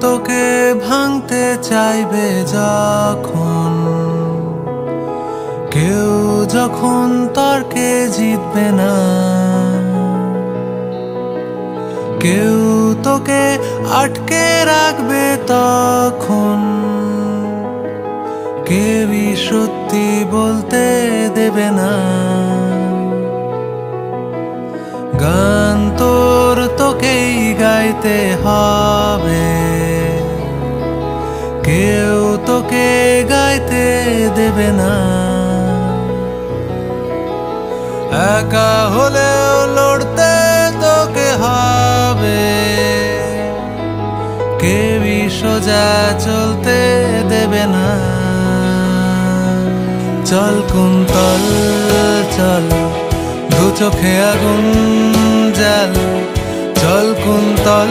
তোকে ভাঙতে চাইবে যখন, কেউ যখন তর্কে জিতবে না, কেউ তোকে আটকে রাখবে তখন, কেউই সত্যি বলতে দেবে না। গান তোর তোকেই গাইতে হবে, কেউ তোকে গাইতে দেবে না। একা হলেও লড়তে তোকে হবে, কেউই সোজা চলতে দেবে না। চল কুন্তল চল, দু চোখে আগুন জাল, চল কুন্তল